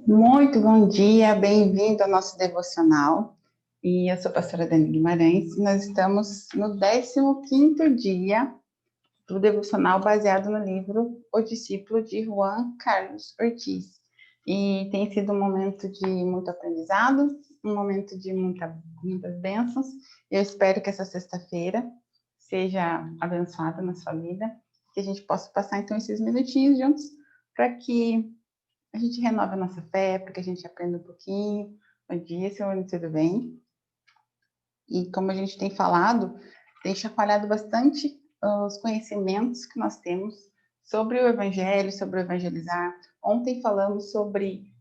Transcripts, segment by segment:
Muito bom dia, bem-vindo ao nosso devocional. E eu sou a pastora Dani Guimarães e nós estamos no 15º dia do devocional baseado no livro O Discípulo de Juan Carlos Ortiz. E tem sido um momento de muito aprendizado, um momento de muitas bênçãos. Eu espero que essa sexta-feira seja abençoada na sua vida, que a gente possa passar então esses minutinhos juntos para que a gente renova a nossa fé, para que a gente aprenda um pouquinho. Bom dia, senhor, tudo bem? E como a gente tem falado, tem chacoalhado bastante os conhecimentos que nós temos sobre o Evangelho, sobre o evangelizar. Ontem falamos sobre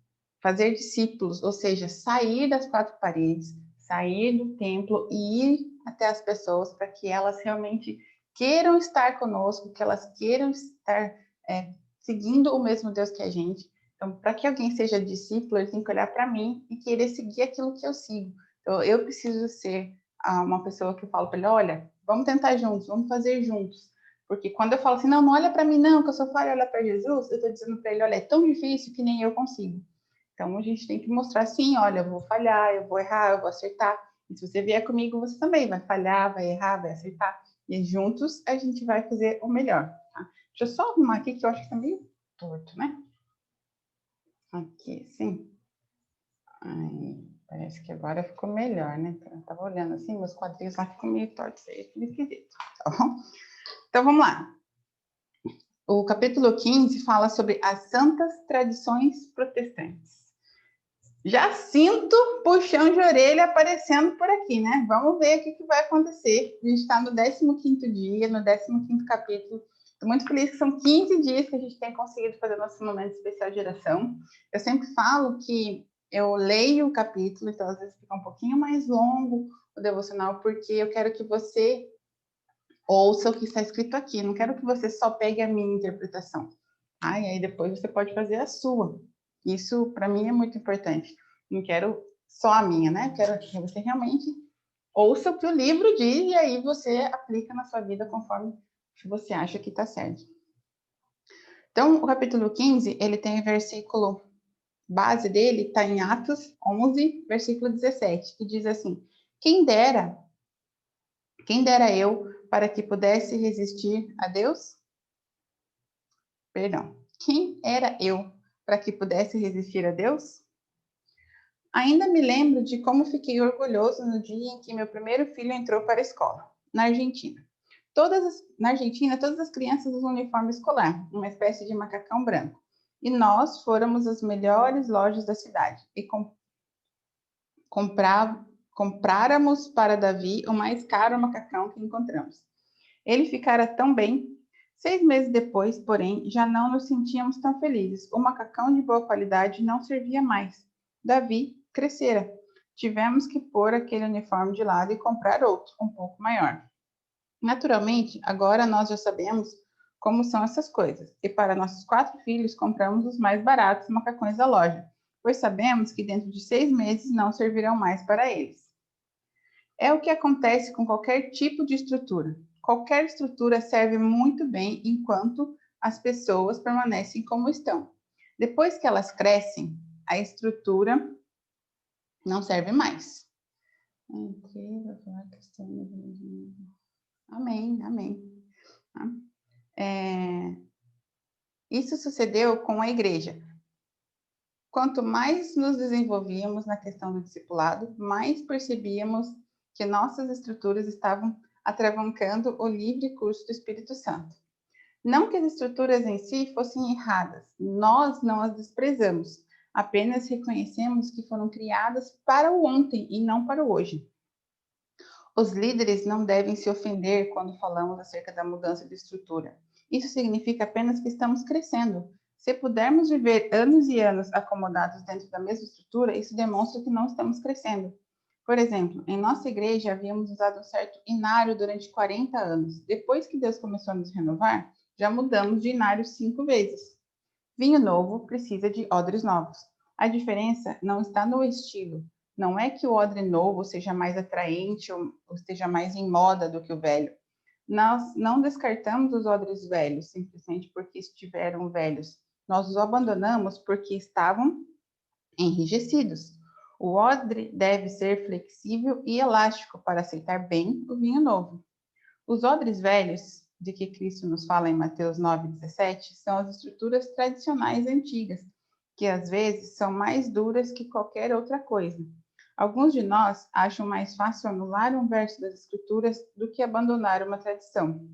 fazer discípulos, ou seja, sair das quatro paredes, sair do templo e ir até as pessoas para que elas realmente queiram estar conosco, que elas queiram estar seguindo o mesmo Deus que a gente. Então, para que alguém seja discípulo, ele tem que olhar para mim e querer seguir aquilo que eu sigo. Então, eu preciso ser uma pessoa que eu falo para ele, olha, vamos tentar juntos, vamos fazer juntos. Porque quando eu falo assim, não olha para mim não, que eu sou falha, olha para Jesus, eu estou dizendo para ele, olha, é tão difícil que nem eu consigo. Então, a gente tem que mostrar assim, olha, eu vou falhar, eu vou errar, eu vou acertar. E se você vier comigo, você também vai falhar, vai errar, vai acertar. E juntos a gente vai fazer o melhor. Tá? Deixa eu só arrumar aqui, que eu acho que tá meio torto, né? Aqui, sim. Aí, parece que agora ficou melhor, né? Eu tava olhando assim, meus quadrinhos lá ficam meio tortos, aí fica esquisito. Tá bom? Então, vamos lá. O capítulo 15 fala sobre as santas tradições protestantes. Já sinto puxão de orelha aparecendo por aqui, né? Vamos ver o que vai acontecer. A gente está no 15º dia, no 15º capítulo. Estou muito feliz que são 15 dias que a gente tem conseguido fazer nosso momento especial de oração. Eu sempre falo que eu leio o capítulo, então às vezes fica um pouquinho mais longo o devocional, porque eu quero que você ouça o que está escrito aqui. Não quero que você só pegue a minha interpretação. E aí depois você pode fazer a sua. Isso, para mim, é muito importante. Não quero só a minha, né? Quero que você realmente ouça o que o livro diz e aí você aplica na sua vida conforme você acha que está certo. Então, o capítulo 15, ele tem o versículo base dele, está em Atos 11, versículo 17, que diz assim, quem dera eu para que pudesse resistir a Deus? Perdão. Quem era eu para que pudesse resistir a Deus? Ainda me lembro de como fiquei orgulhoso no dia em que meu primeiro filho entrou para a escola, na Argentina. Na Argentina, todas as crianças usam uniforme escolar, uma espécie de macacão branco. E nós fôramos às melhores lojas da cidade e compráramos para Davi o mais caro macacão que encontramos. Ele ficara tão bem. 6 meses depois, porém, já não nos sentíamos tão felizes. O macacão de boa qualidade não servia mais. Davi crescera. Tivemos que pôr aquele uniforme de lado e comprar outro, um pouco maior. Naturalmente, agora nós já sabemos como são essas coisas. E para nossos 4 filhos, compramos os mais baratos macacões da loja, pois sabemos que dentro de 6 meses não servirão mais para eles. É o que acontece com qualquer tipo de estrutura. Qualquer estrutura serve muito bem enquanto as pessoas permanecem como estão. Depois que elas crescem, a estrutura não serve mais. Amém, amém. Isso sucedeu com a igreja. Quanto mais nos desenvolvíamos na questão do discipulado, mais percebíamos que nossas estruturas estavam atravancando o livre curso do Espírito Santo. Não que as estruturas em si fossem erradas, nós não as desprezamos, apenas reconhecemos que foram criadas para o ontem e não para o hoje. Os líderes não devem se ofender quando falamos acerca da mudança de estrutura. Isso significa apenas que estamos crescendo. Se pudermos viver anos e anos acomodados dentro da mesma estrutura, isso demonstra que não estamos crescendo. Por exemplo, em nossa igreja havíamos usado um certo inário durante 40 anos. Depois que Deus começou a nos renovar, já mudamos de inário 5 vezes. Vinho novo precisa de odres novos. A diferença não está no estilo. Não é que o odre novo seja mais atraente ou esteja mais em moda do que o velho. Nós não descartamos os odres velhos simplesmente porque estiveram velhos. Nós os abandonamos porque estavam enrijecidos. O odre deve ser flexível e elástico para aceitar bem o vinho novo. Os odres velhos, de que Cristo nos fala em Mateus 9,17, são as estruturas tradicionais antigas, que às vezes são mais duras que qualquer outra coisa. Alguns de nós acham mais fácil anular um verso das Escrituras do que abandonar uma tradição.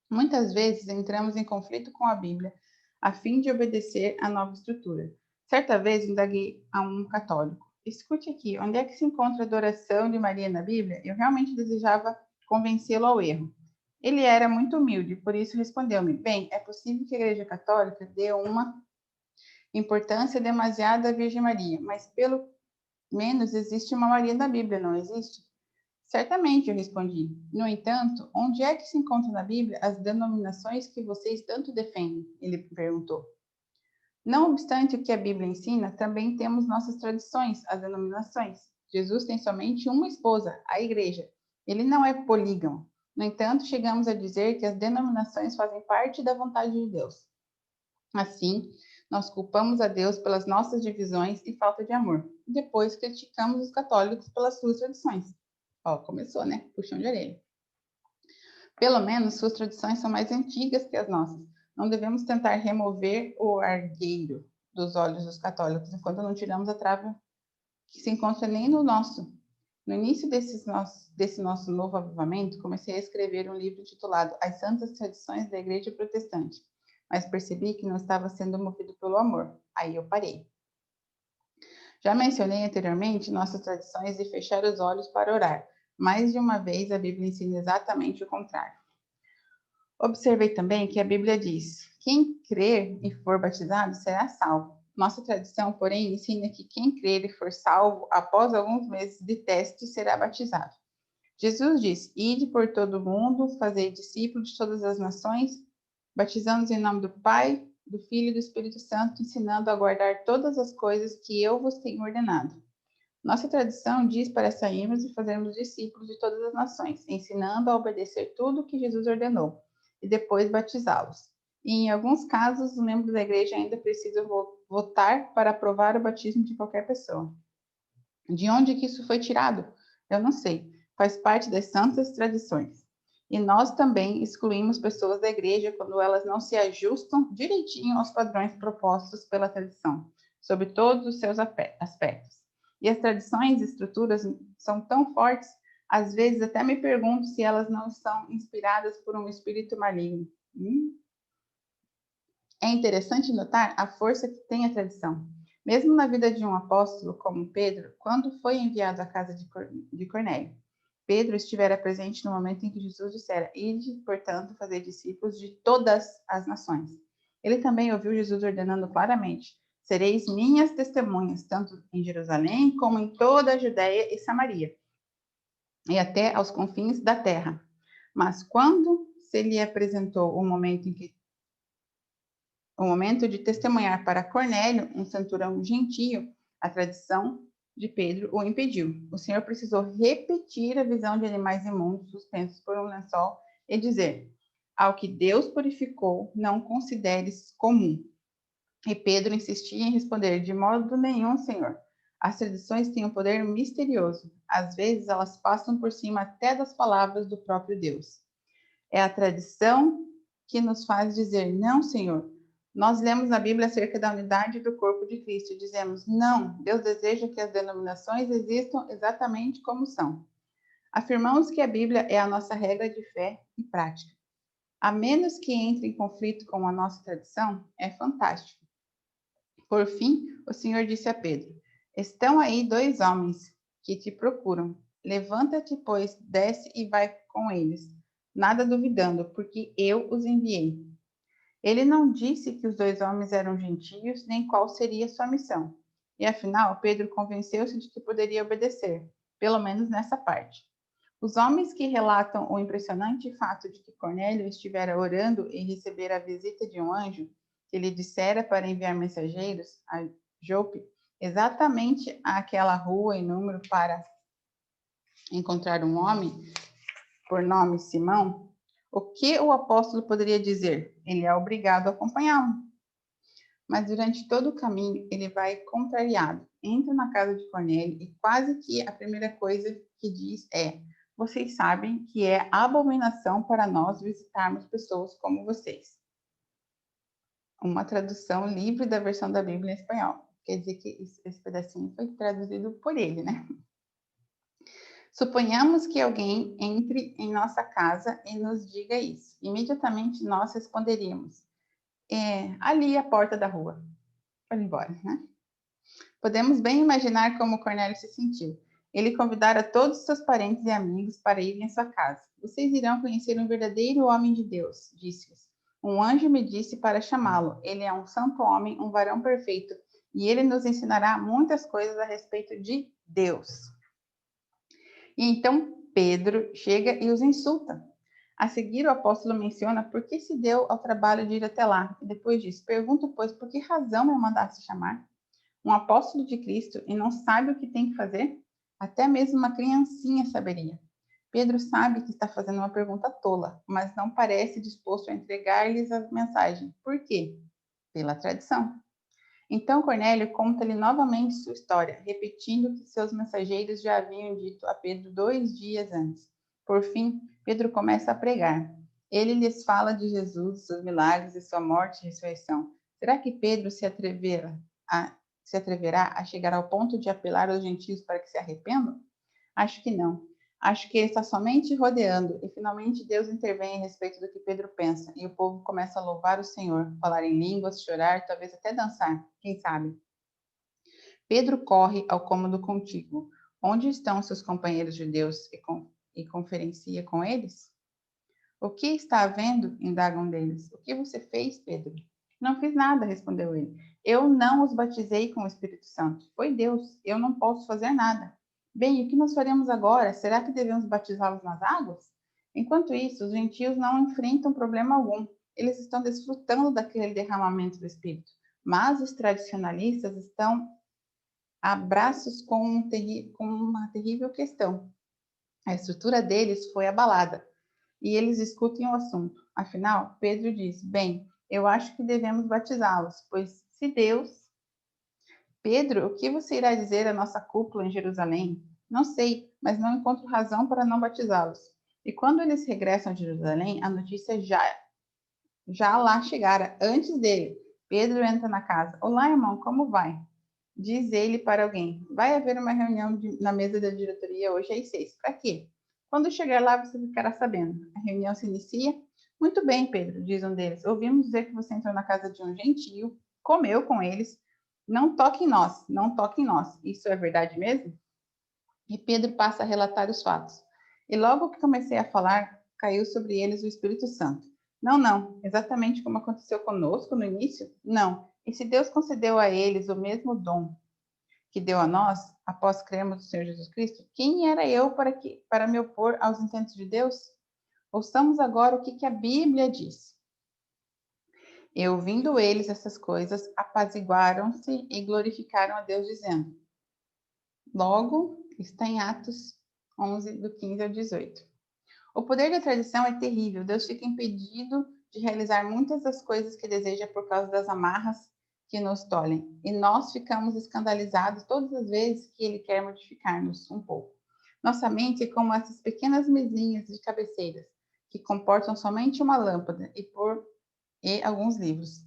Muitas vezes entramos em conflito com a Bíblia a fim de obedecer à nova estrutura. Certa vez indaguei a um católico: escute aqui, onde é que se encontra a adoração de Maria na Bíblia? Eu realmente desejava convencê-lo ao erro. Ele era muito humilde, por isso respondeu-me: bem, é possível que a Igreja Católica dê uma importância demasiada à Virgem Maria, mas pelo menos existe uma Maria na Bíblia, não existe? Certamente, eu respondi. No entanto, onde é que se encontra na Bíblia as denominações que vocês tanto defendem? Ele perguntou. Não obstante o que a Bíblia ensina, também temos nossas tradições, as denominações. Jesus tem somente uma esposa, a Igreja. Ele não é polígamo. No entanto, chegamos a dizer que as denominações fazem parte da vontade de Deus. Assim, nós culpamos a Deus pelas nossas divisões e falta de amor. Depois, criticamos os católicos pelas suas tradições. Ó, começou, né? Puxão de orelha. Pelo menos suas tradições são mais antigas que as nossas. Não devemos tentar remover o argueiro dos olhos dos católicos enquanto não tiramos a trave que se encontra nem no nosso. No início desse nosso novo avivamento, comecei a escrever um livro titulado As Santas Tradições da Igreja Protestante, mas percebi que não estava sendo movido pelo amor. Aí eu parei. Já mencionei anteriormente nossas tradições de fechar os olhos para orar. Mais de uma vez a Bíblia ensina exatamente o contrário. Observei também que a Bíblia diz: quem crer e for batizado será salvo. Nossa tradição, porém, ensina que quem crer e for salvo, após alguns meses de teste, será batizado. Jesus diz: ide por todo o mundo, fazei discípulos de todas as nações, batizando-os em nome do Pai, do Filho e do Espírito Santo, ensinando a guardar todas as coisas que eu vos tenho ordenado. Nossa tradição diz para sairmos e fazermos discípulos de todas as nações, ensinando a obedecer tudo o que Jesus ordenou, e depois batizá-los. E, em alguns casos, os membros da igreja ainda precisam votar para aprovar o batismo de qualquer pessoa. De onde que isso foi tirado? Eu não sei. Faz parte das santas tradições. E nós também excluímos pessoas da igreja quando elas não se ajustam direitinho aos padrões propostos pela tradição, sobre todos os seus aspectos. E as tradições e estruturas são tão fortes, às vezes até me pergunto se elas não são inspiradas por um espírito maligno. É interessante notar a força que tem a tradição. Mesmo na vida de um apóstolo como Pedro, quando foi enviado à casa de Cornélio, Pedro estivera presente no momento em que Jesus dissera: ide, portanto, fazer discípulos de todas as nações. Ele também ouviu Jesus ordenando claramente: sereis minhas testemunhas, tanto em Jerusalém como em toda a Judéia e Samaria, e até aos confins da terra. Mas quando se lhe apresentou o momento de testemunhar para Cornélio, um centurião gentio, a tradição de Pedro o impediu. O Senhor precisou repetir a visão de animais imundos suspensos por um lençol e dizer: ao que Deus purificou, não consideres comum. E Pedro insistia em responder: de modo nenhum, Senhor. As tradições têm um poder misterioso. Às vezes, elas passam por cima até das palavras do próprio Deus. É a tradição que nos faz dizer: não, Senhor. Nós lemos na Bíblia acerca da unidade do corpo de Cristo e dizemos: não, Deus deseja que as denominações existam exatamente como são. Afirmamos que a Bíblia é a nossa regra de fé e prática. A menos que entre em conflito com a nossa tradição, é fantástico. Por fim, o Senhor disse a Pedro: estão aí 2 homens que te procuram. Levanta-te, pois, desce e vai com eles, nada duvidando, porque eu os enviei. Ele não disse que os 2 homens eram gentios, nem qual seria sua missão. E afinal, Pedro convenceu-se de que poderia obedecer, pelo menos nessa parte. Os homens que relatam o impressionante fato de que Cornélio estivera orando e recebera a visita de um anjo, que lhe dissera para enviar mensageiros a Jope, exatamente àquela rua e número para encontrar um homem por nome Simão, o que o apóstolo poderia dizer? Ele é obrigado a acompanhá-lo. Mas durante todo o caminho ele vai contrariado. Entra na casa de Cornélio e quase que a primeira coisa que diz é: vocês sabem que é abominação para nós visitarmos pessoas como vocês. Uma tradução livre da versão da Bíblia em espanhol. Quer dizer que esse pedacinho foi traduzido por ele, né? Suponhamos que alguém entre em nossa casa e nos diga isso. Imediatamente nós responderíamos: ali é a porta da rua. Pode ir embora, né? Podemos bem imaginar como Cornélio se sentiu. Ele convidara todos os seus parentes e amigos para irem à sua casa. Vocês irão conhecer um verdadeiro homem de Deus, disse-lhes. Um anjo me disse para chamá-lo. Ele é um santo homem, um varão perfeito, e ele nos ensinará muitas coisas a respeito de Deus. E então Pedro chega e os insulta. A seguir, o apóstolo menciona por que se deu ao trabalho de ir até lá. E depois diz: pergunto, pois, por que razão me mandaste chamar? Um apóstolo de Cristo e não sabe o que tem que fazer? Até mesmo uma criancinha saberia. Pedro sabe que está fazendo uma pergunta tola, mas não parece disposto a entregar-lhes a mensagem. Por quê? Pela tradição. Então Cornélio conta-lhe novamente sua história, repetindo o que seus mensageiros já haviam dito a Pedro 2 dias antes. Por fim, Pedro começa a pregar. Ele lhes fala de Jesus, seus milagres e sua morte e ressurreição. Será que Pedro se atreverá a chegar ao ponto de apelar aos gentios para que se arrependam? Acho que não. Acho que ele está somente rodeando e finalmente Deus intervém a respeito do que Pedro pensa e o povo começa a louvar o Senhor, falar em línguas, chorar, talvez até dançar, quem sabe. Pedro corre ao cômodo contíguo. Onde estão seus companheiros judeus e conferencia com eles? O que está havendo? Indagam um deles. O que você fez, Pedro? Não fiz nada, respondeu ele. Eu não os batizei com o Espírito Santo. Foi Deus. Eu não posso fazer nada. Bem, o que nós faremos agora? Será que devemos batizá-los nas águas? Enquanto isso, os gentios não enfrentam problema algum. Eles estão desfrutando daquele derramamento do Espírito. Mas os tradicionalistas estão a braços com uma terrível questão. A estrutura deles foi abalada e eles discutem o assunto. Afinal, Pedro diz: bem, eu acho que devemos batizá-los, pois se Deus. Pedro, o que você irá dizer à nossa cúpula em Jerusalém? Não sei, mas não encontro razão para não batizá-los. E quando eles regressam a Jerusalém, a notícia já lá chegara, antes dele. Pedro entra na casa. Olá, irmão, como vai? Diz ele para alguém: vai haver uma reunião na mesa da diretoria hoje às 6. Para quê? Quando chegar lá, você ficará sabendo. A reunião se inicia. Muito bem, Pedro, diz um deles. Ouvimos dizer que você entrou na casa de um gentio, comeu com eles. Não toque em nós, não toque em nós. Isso é verdade mesmo? E Pedro passa a relatar os fatos. E logo que comecei a falar, caiu sobre eles o Espírito Santo. Não, não, exatamente como aconteceu conosco no início? Não. E se Deus concedeu a eles o mesmo dom que deu a nós, após crermos no Senhor Jesus Cristo, quem era eu para me opor aos intentos de Deus? Ouçamos agora o que a Bíblia diz. E ouvindo eles essas coisas, apaziguaram-se e glorificaram a Deus, dizendo. Logo, está em Atos 11, do 15 ao 18. O poder da tradição é terrível. Deus fica impedido de realizar muitas das coisas que deseja por causa das amarras que nos tolhem. E nós ficamos escandalizados todas as vezes que Ele quer modificar-nos um pouco. Nossa mente é como essas pequenas mesinhas de cabeceiras, que comportam somente uma lâmpada e alguns livros.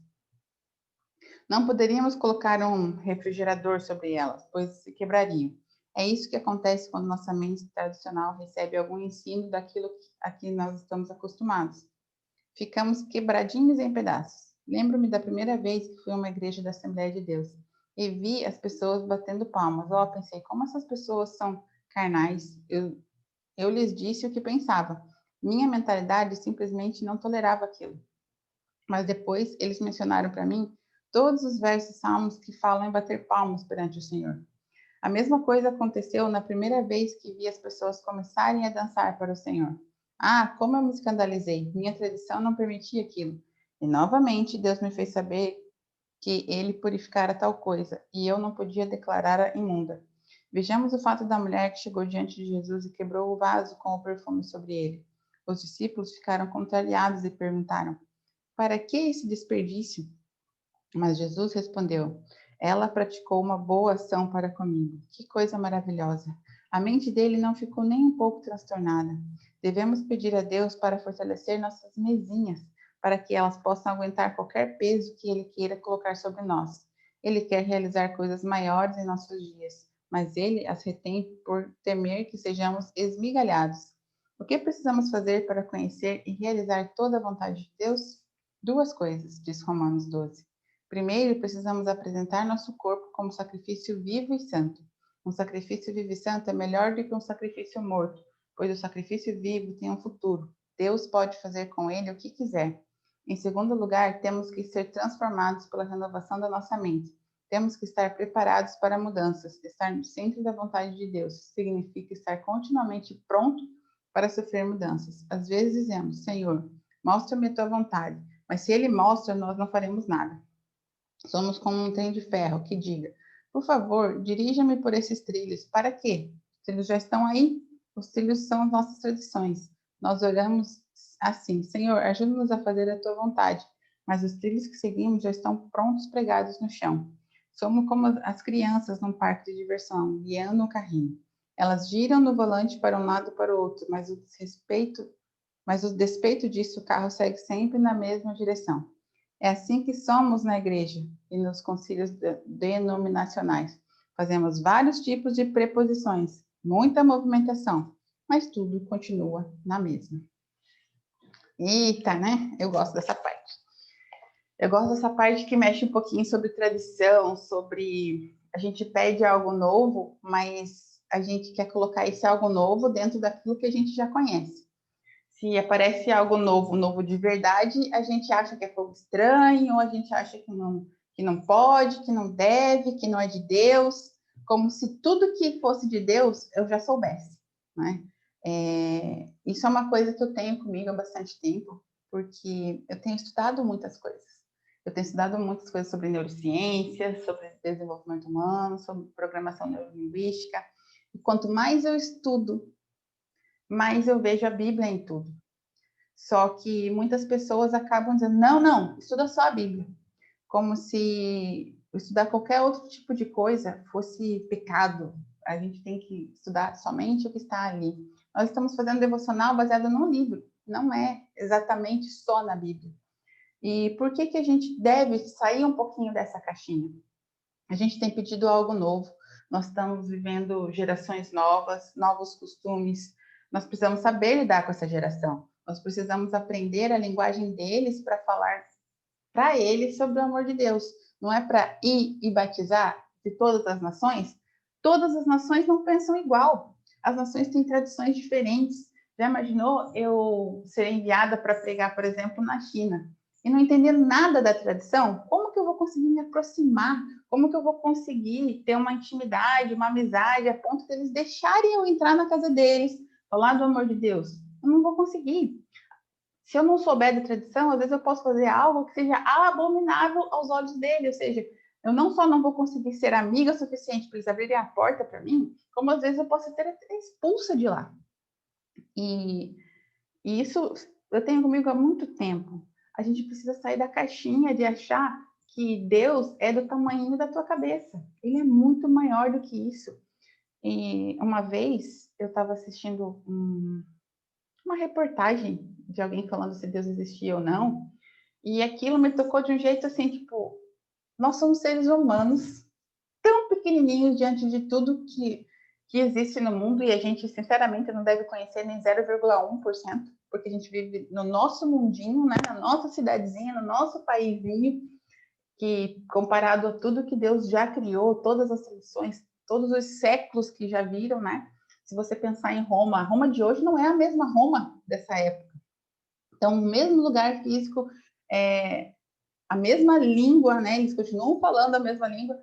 Não poderíamos colocar um refrigerador sobre elas, pois se quebrariam. É isso que acontece quando nossa mente tradicional recebe algum ensino daquilo a que nós estamos acostumados. Ficamos quebradinhos em pedaços. Lembro-me da primeira vez que fui a uma igreja da Assembleia de Deus e vi as pessoas batendo palmas. Pensei, como essas pessoas são carnais. Eu lhes disse o que pensava. Minha mentalidade simplesmente não tolerava aquilo. Mas depois eles mencionaram para mim todos os versos salmos que falam em bater palmas perante o Senhor. A mesma coisa aconteceu na primeira vez que vi as pessoas começarem a dançar para o Senhor. Ah, como eu me escandalizei! Minha tradição não permitia aquilo. E novamente Deus me fez saber que ele purificara tal coisa, e eu não podia declará-la imunda. Vejamos o fato da mulher que chegou diante de Jesus e quebrou o vaso com o perfume sobre ele. Os discípulos ficaram contrariados e perguntaram: para que esse desperdício? Mas Jesus respondeu: ela praticou uma boa ação para comigo. Que coisa maravilhosa! A mente dele não ficou nem um pouco transtornada. Devemos pedir a Deus para fortalecer nossas mesinhas, para que elas possam aguentar qualquer peso que ele queira colocar sobre nós. Ele quer realizar coisas maiores em nossos dias, mas ele as retém por temer que sejamos esmigalhados. O que precisamos fazer para conhecer e realizar toda a vontade de Deus? Duas coisas, diz Romanos 12. Primeiro, precisamos apresentar nosso corpo como sacrifício vivo e santo. Um sacrifício vivo e santo é melhor do que um sacrifício morto, pois o sacrifício vivo tem um futuro. Deus pode fazer com ele o que quiser. Em segundo lugar, temos que ser transformados pela renovação da nossa mente. Temos que estar preparados para mudanças. Estar no centro da vontade de Deus significa estar continuamente pronto para sofrer mudanças. Às vezes dizemos: Senhor, mostra-me a tua vontade, mas se ele mostra, nós não faremos nada. Somos como um trem de ferro que diga: por favor, dirija-me por esses trilhos. Para quê? Os trilhos já estão aí. Os trilhos são as nossas tradições. Nós oramos assim: Senhor, ajuda-nos a fazer a tua vontade. Mas os trilhos que seguimos já estão prontos, pregados no chão. Somos como as crianças num parque de diversão, guiando um carrinho. Elas giram no volante para um lado e para o outro, mas o despeito disso, o carro segue sempre na mesma direção. É assim que somos na igreja e nos concílios denominacionais. Fazemos vários tipos de preposições, muita movimentação, mas tudo continua na mesma. Eita, né? Eu gosto dessa parte. Eu gosto dessa parte que mexe um pouquinho sobre tradição, sobre a gente pede algo novo, mas a gente quer colocar esse algo novo dentro daquilo que a gente já conhece. Se aparece algo novo, novo de verdade, a gente acha que é fogo estranho, ou a gente acha que não pode, que não deve, que não é de Deus, como se tudo que fosse de Deus eu já soubesse, né? Isso é uma coisa que eu tenho comigo há bastante tempo, porque eu tenho estudado muitas coisas. Eu tenho estudado muitas coisas sobre neurociência, sobre desenvolvimento humano, sobre programação neurolinguística. E quanto mais eu estudo, mais eu vejo a Bíblia em tudo. Só que muitas pessoas acabam dizendo: não, estuda só a Bíblia. Como se estudar qualquer outro tipo de coisa fosse pecado. A gente tem que estudar somente o que está ali. Nós estamos fazendo devocional baseado num livro, não é exatamente só na Bíblia. E por que a gente deve sair um pouquinho dessa caixinha? A gente tem pedido algo novo, nós estamos vivendo gerações novas, novos costumes, nós precisamos saber lidar com essa geração, nós precisamos aprender a linguagem deles para falar para eles sobre o amor de Deus. Não é para ir e batizar de todas as nações não pensam igual, as nações têm tradições diferentes. Já imaginou eu ser enviada para pregar, por exemplo, na China? E não entender nada da tradição, como que eu vou conseguir me aproximar? Como que eu vou conseguir ter uma intimidade, uma amizade, a ponto de eles deixarem eu entrar na casa deles, falar do amor de Deus? Eu não vou conseguir. Se eu não souber da tradição, às vezes eu posso fazer algo que seja abominável aos olhos dele, ou seja, eu não só não vou conseguir ser amiga o suficiente para eles abrirem a porta para mim, como às vezes eu posso ser expulsa de lá. E isso eu tenho comigo há muito tempo. A gente precisa sair da caixinha de achar que Deus é do tamanho da tua cabeça. Ele é muito maior do que isso. E uma vez eu estava assistindo uma reportagem de alguém falando se Deus existia ou não, e aquilo me tocou de um jeito assim, tipo, nós somos seres humanos tão pequenininhos diante de tudo que existe no mundo e a gente, sinceramente, não deve conhecer nem 0,1%, porque a gente vive no nosso mundinho, né, na nossa cidadezinha, no nosso paísinho, que comparado a tudo que Deus já criou, todas as tradições, todos os séculos que já viram, né? Se você pensar em Roma, a Roma de hoje não é a mesma Roma dessa época. Então, o mesmo lugar físico, a mesma língua, né? Eles continuam falando a mesma língua,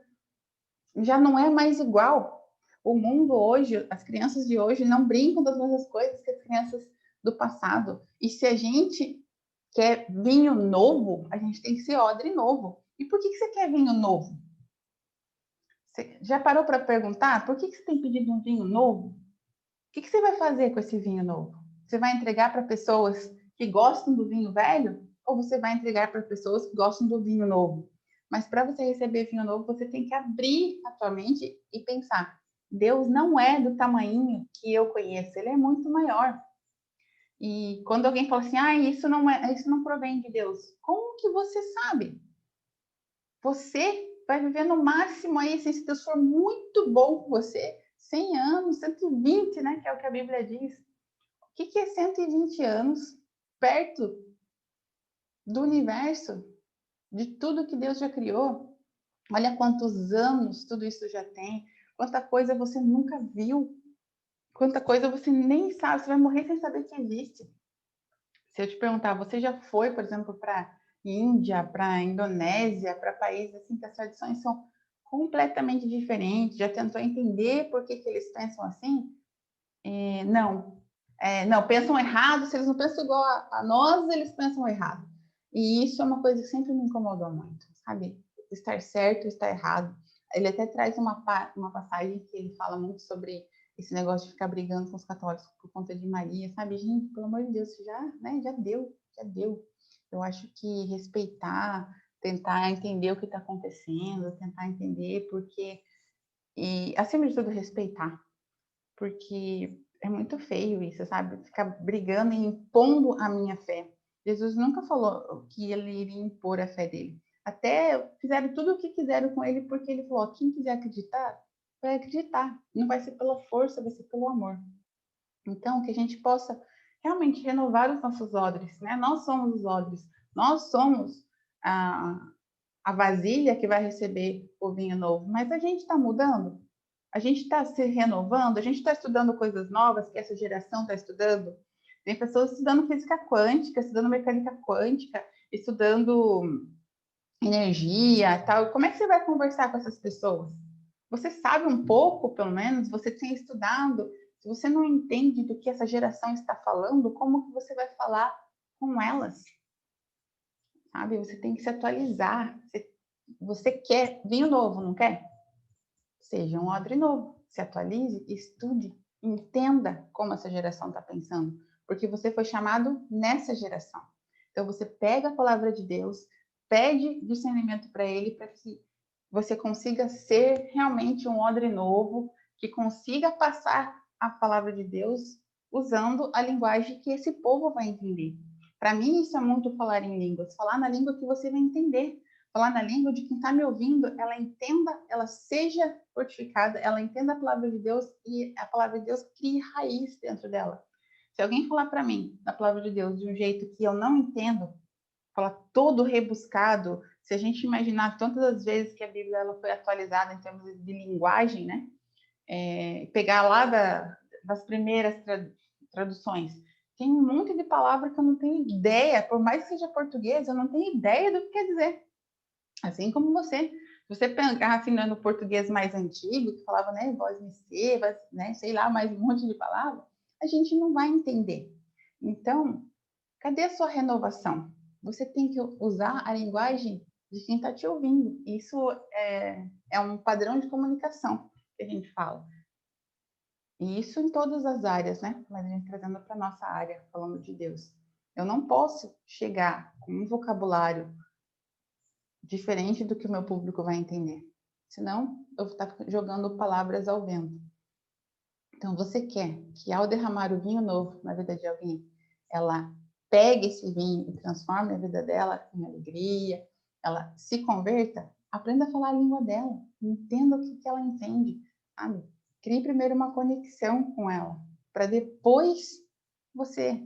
já não é mais igual. O mundo hoje, as crianças de hoje não brincam das mesmas coisas que as crianças do passado. E se a gente quer vinho novo, a gente tem que ser odre novo. E por que você quer vinho novo? Você já parou para perguntar por que você tem pedido um vinho novo? O que você vai fazer com esse vinho novo? Você vai entregar para pessoas que gostam do vinho velho? Ou você vai entregar para pessoas que gostam do vinho novo? Mas para você receber vinho novo, você tem que abrir a tua mente e pensar: Deus não é do tamanho que eu conheço, ele é muito maior. E quando alguém fala assim, isso não provém de Deus, como que você sabe? Você vai viver no máximo aí, se Deus for muito bom com você, 100 anos, 120, né, que é o que a Bíblia diz. O que é 120 anos perto do universo, de tudo que Deus já criou? Olha quantos anos tudo isso já tem, quanta coisa você nunca viu, quanta coisa você nem sabe, você vai morrer sem saber que existe. Se eu te perguntar, você já foi, por exemplo, para Índia, para Indonésia, para países assim que as tradições são completamente diferentes? Já tentou entender por que eles pensam assim? Não. Não, pensam errado. Se eles não pensam igual a nós, eles pensam errado. E isso é uma coisa que sempre me incomodou muito, sabe? Estar certo, estar errado. Ele até traz uma passagem que ele fala muito sobre esse negócio de ficar brigando com os católicos por conta de Maria, sabe? Gente, pelo amor de Deus, já deu, já deu. Eu acho que respeitar, tentar entender o que está acontecendo, tentar entender porque... E, acima de tudo, respeitar. Porque é muito feio isso, sabe? Ficar brigando e impondo a minha fé. Jesus nunca falou que ele iria impor a fé dele. Até fizeram tudo o que quiseram com ele, porque ele falou: quem quiser acreditar, vai acreditar. Não vai ser pela força, vai ser pelo amor. Então, que a gente possa realmente renovar os nossos odres, né? Nós somos os odres, nós somos a vasilha que vai receber o vinho novo, mas a gente está mudando? A gente está se renovando? A gente está estudando coisas novas que essa geração está estudando? Tem pessoas estudando física quântica, estudando mecânica quântica, estudando energia, tal. Como é que você vai conversar com essas pessoas? Você sabe um pouco, pelo menos, você tem estudado. Se você não entende do que essa geração está falando, como que você vai falar com elas? Sabe? Você tem que se atualizar. Você quer vinho novo, não quer? Seja um odre novo. Se atualize, estude, entenda como essa geração está pensando. Porque você foi chamado nessa geração. Então, você pega a palavra de Deus, pede discernimento para ele, para que você consiga ser realmente um odre novo, que consiga passar a palavra de Deus usando a linguagem que esse povo vai entender. Para mim, isso é muito falar em línguas. Falar na língua que você vai entender. Falar na língua de quem está me ouvindo, ela entenda, ela seja fortificada, ela entenda a palavra de Deus e a palavra de Deus crie raiz dentro dela. Se alguém falar para mim da palavra de Deus de um jeito que eu não entendo, falar todo rebuscado, se a gente imaginar tantas as vezes que a Bíblia ela foi atualizada em termos de linguagem, né? Pegar lá das primeiras traduções, tem um monte de palavra que eu não tenho ideia, por mais que seja português, eu não tenho ideia do que quer dizer. Assim como você. Se você pegar assim, no português mais antigo, que falava, né, voz me ser, né, sei lá, mais um monte de palavra, a gente não vai entender. Então, cadê a sua renovação? Você tem que usar a linguagem de quem está te ouvindo. Isso é um padrão de comunicação que a gente fala. E isso em todas as áreas, né? Mas a gente trazendo para a nossa área, falando de Deus. Eu não posso chegar com um vocabulário diferente do que o meu público vai entender. Senão, eu vou estar jogando palavras ao vento. Então, você quer que ao derramar o vinho novo na vida de alguém, ela pegue esse vinho e transforme a vida dela em alegria, ela se converta, aprenda a falar a língua dela, entenda o que ela entende, sabe? Crie primeiro uma conexão com ela, para depois você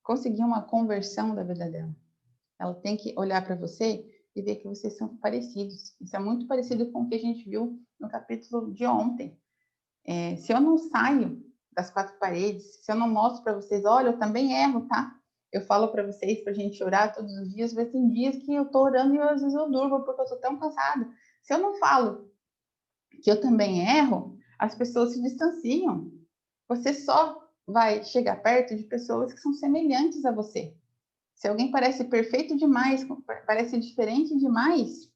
conseguir uma conversão da vida dela. Ela tem que olhar para você e ver que vocês são parecidos. Isso é muito parecido com o que a gente viu no capítulo de ontem. Se eu não saio das quatro paredes, se eu não mostro para vocês, olha, eu também erro, tá? Eu falo para vocês para a gente orar todos os dias, mas tem dias que eu tô orando e às vezes eu durmo porque eu tô tão cansada. Se eu não falo que eu também erro, as pessoas se distanciam. Você só vai chegar perto de pessoas que são semelhantes a você. Se alguém parece perfeito demais, parece diferente demais,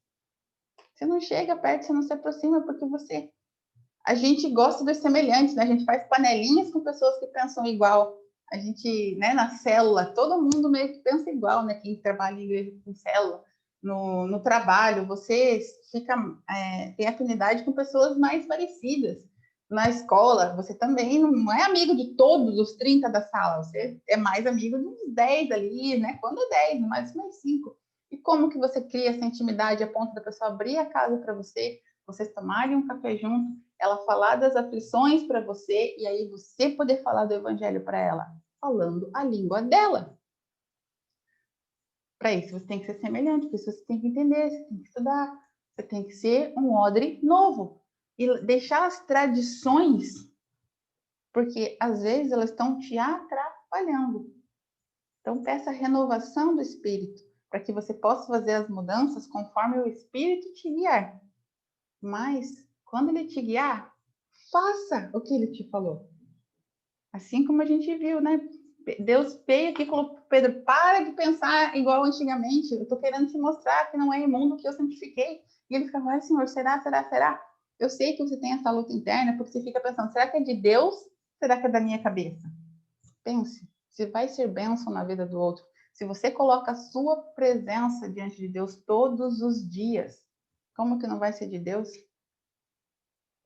você não chega perto, você não se aproxima, porque a gente gosta dos semelhantes, né? A gente faz panelinhas com pessoas que pensam igual. A gente, né, na célula, todo mundo meio que pensa igual, né? Quem trabalha em igreja com célula. no trabalho, você tem afinidade com pessoas mais parecidas. Na escola, você também não é amigo de todos os 30 da sala, você é mais amigo dos 10 ali, né? Quando 10, mais 5. E como que você cria essa intimidade a ponto da pessoa abrir a casa para você, vocês tomarem um café junto, ela falar das aflições para você e aí você poder falar do evangelho para ela, falando a língua dela. Para isso você tem que ser semelhante, para isso você tem que entender, você tem que estudar, você tem que ser um odre novo e deixar as tradições, porque às vezes elas estão te atrapalhando. Então peça a renovação do espírito, para que você possa fazer as mudanças conforme o espírito te guiar. Mas quando ele te guiar, faça o que ele te falou. Assim como a gente viu, né? Deus veio aqui e falou, Pedro, para de pensar igual antigamente. Eu estou querendo te mostrar que não é imundo que eu santifiquei. E ele ficava, Senhor, será? Eu sei que você tem essa luta interna, porque você fica pensando, será que é de Deus? Será que é da minha cabeça? Pense, se vai ser bênção na vida do outro. Se você coloca a sua presença diante de Deus todos os dias, como que não vai ser de Deus?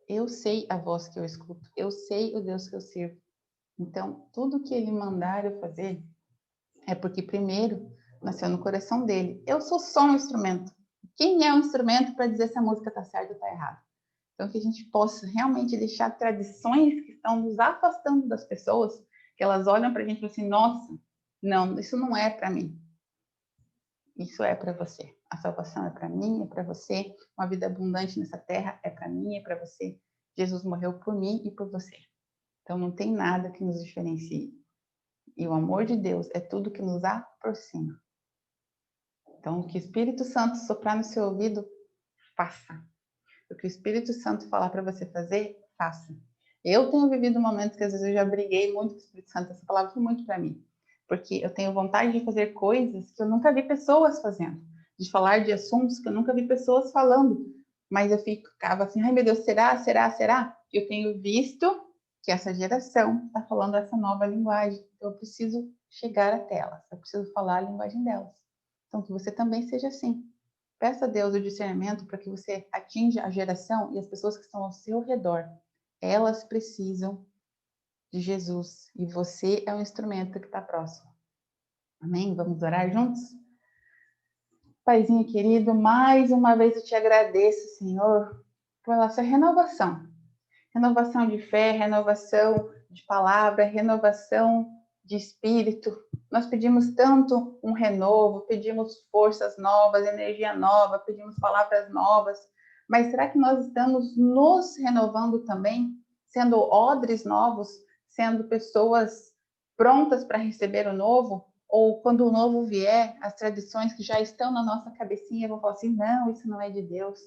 Eu sei a voz que eu escuto. Eu sei o Deus que eu sirvo. Então, tudo que ele mandar eu fazer é porque primeiro nasceu no coração dele. Eu sou só um instrumento. Quem é o instrumento para dizer se a música está certa ou está errada? Então, que a gente possa realmente deixar tradições que estão nos afastando das pessoas, que elas olham para a gente e falam assim, nossa, não, isso não é para mim. Isso é para você. A salvação é para mim, é para você. Uma vida abundante nessa terra é para mim, é para você. Jesus morreu por mim e por você. Então, não tem nada que nos diferencie. E o amor de Deus é tudo que nos aproxima. Então, o que o Espírito Santo soprar no seu ouvido, faça. O que o Espírito Santo falar para você fazer, faça. Eu tenho vivido momentos que às vezes eu já briguei muito com o Espírito Santo. Essa palavra foi muito para mim. Porque eu tenho vontade de fazer coisas que eu nunca vi pessoas fazendo. De falar de assuntos que eu nunca vi pessoas falando. Mas eu ficava assim, ai meu Deus, será? Eu tenho visto que essa geração está falando essa nova linguagem. Então, eu preciso chegar até elas. Eu preciso falar a linguagem delas. Então, que você também seja assim. Peça a Deus o discernimento para que você atinja a geração e as pessoas que estão ao seu redor. Elas precisam de Jesus e você é o instrumento que está próximo. Amém? Vamos orar juntos? Paizinho querido, mais uma vez eu te agradeço, Senhor, pela essa renovação. Renovação de fé, renovação de palavra, renovação de espírito. Nós pedimos tanto um renovo, pedimos forças novas, energia nova, pedimos palavras novas, mas será que nós estamos nos renovando também, sendo odres novos, sendo pessoas prontas para receber o novo? Ou quando o novo vier, as tradições que já estão na nossa cabecinha vão falar assim, não, isso não é de Deus.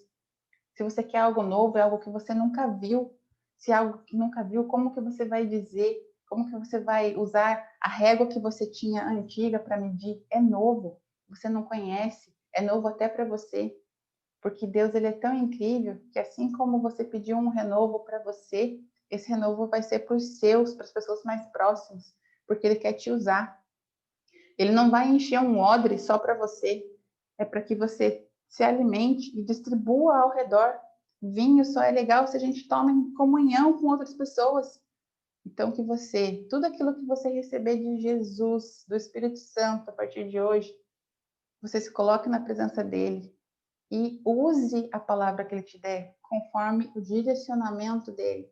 Se você quer algo novo, é algo que você nunca viu. Se é algo que nunca viu, como que você vai dizer? Como que você vai usar a régua que você tinha antiga para medir? É novo, você não conhece, é novo até para você. Porque Deus ele é tão incrível que assim como você pediu um renovo para você, esse renovo vai ser para os seus, para as pessoas mais próximas, porque ele quer te usar. Ele não vai encher um odre só para você, é para que você se alimente e distribua ao redor. Vinho só é legal se a gente toma em comunhão com outras pessoas. Então, que você, tudo aquilo que você receber de Jesus, do Espírito Santo, a partir de hoje, você se coloque na presença dele e use a palavra que ele te der conforme o direcionamento dele,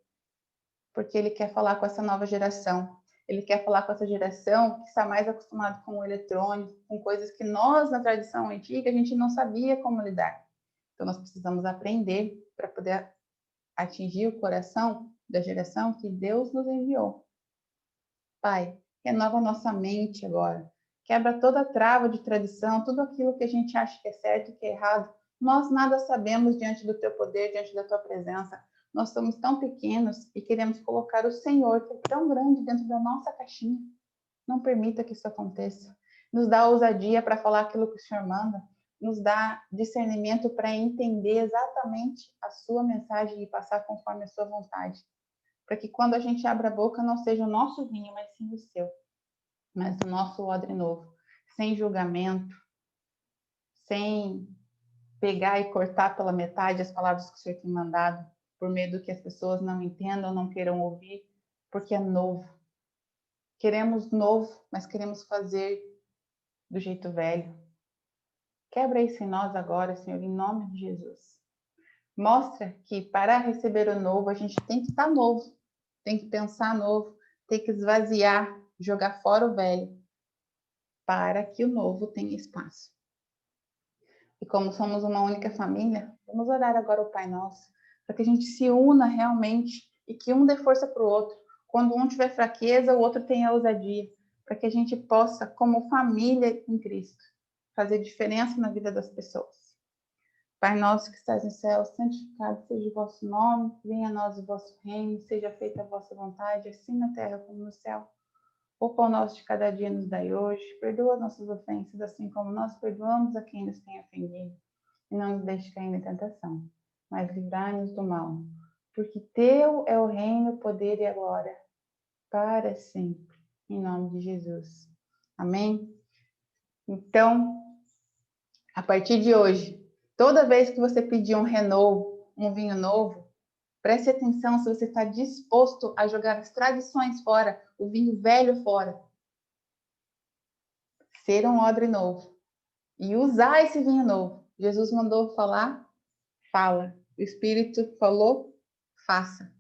porque ele quer falar com essa nova geração. Ele quer falar com essa geração que está mais acostumada com o eletrônico, com coisas que nós, na tradição antiga, a gente não sabia como lidar. Então, nós precisamos aprender para poder atingir o coração da geração que Deus nos enviou. Pai, renova nossa mente agora. Quebra toda a trava de tradição, tudo aquilo que a gente acha que é certo e que é errado. Nós nada sabemos diante do teu poder, diante da tua presença. Nós somos tão pequenos e queremos colocar o Senhor, que é tão grande, dentro da nossa caixinha. Não permita que isso aconteça. Nos dá ousadia para falar aquilo que o Senhor manda. Nos dá discernimento para entender exatamente a sua mensagem e passar conforme a sua vontade. Para que quando a gente abre a boca, não seja o nosso vinho, mas sim o seu. Mas o nosso odre novo. Sem julgamento, sem pegar e cortar pela metade as palavras que o Senhor tem mandado, por medo que as pessoas não entendam, não queiram ouvir, porque é novo. Queremos novo, mas queremos fazer do jeito velho. Quebra isso em nós agora, Senhor, em nome de Jesus. Mostra que para receber o novo, a gente tem que estar novo, tem que pensar novo, tem que esvaziar, jogar fora o velho, para que o novo tenha espaço. E como somos uma única família, vamos orar agora o Pai Nosso, para que a gente se una realmente e que um dê força para o outro. Quando um tiver fraqueza, o outro tenha ousadia, para que a gente possa, como família em Cristo, fazer diferença na vida das pessoas. Pai nosso que estás no céu, santificado seja o vosso nome, venha a nós o vosso reino, seja feita a vossa vontade, assim na terra como no céu. O pão nosso de cada dia nos dai hoje, perdoa nossas ofensas, assim como nós perdoamos a quem nos tem ofendido. E não nos deixe cair em tentação, mas livrai-nos do mal. Porque teu é o reino, o poder e a glória, para sempre. Em nome de Jesus. Amém? Então, a partir de hoje, toda vez que você pedir um renovo, um vinho novo, preste atenção se você está disposto a jogar as tradições fora, o vinho velho fora. Ser um odre novo. E usar esse vinho novo. Jesus mandou falar, fala. O Espírito falou, faça.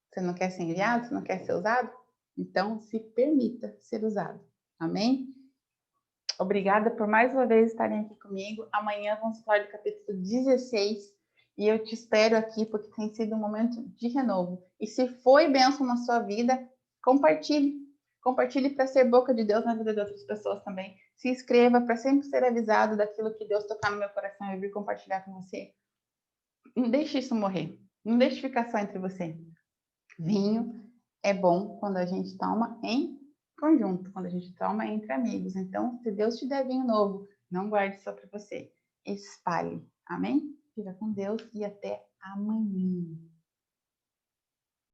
Você não quer ser enviado? Você não quer ser usado? Então, se permita ser usado. Amém? Obrigada por mais uma vez estarem aqui comigo. Amanhã vamos falar do capítulo 16 e eu te espero aqui porque tem sido um momento de renovo. E se foi bênção na sua vida, compartilhe. Compartilhe para ser boca de Deus na vida de outras pessoas também. Se inscreva para sempre ser avisado daquilo que Deus tocar no meu coração e vir compartilhar com você. Não deixe isso morrer. Não deixe ficar só entre você. Vinho é bom quando a gente toma em conjunto, quando a gente toma entre amigos. Então, se Deus te der vinho novo, não guarde só para você. Espalhe. Amém? Fica com Deus e até amanhã.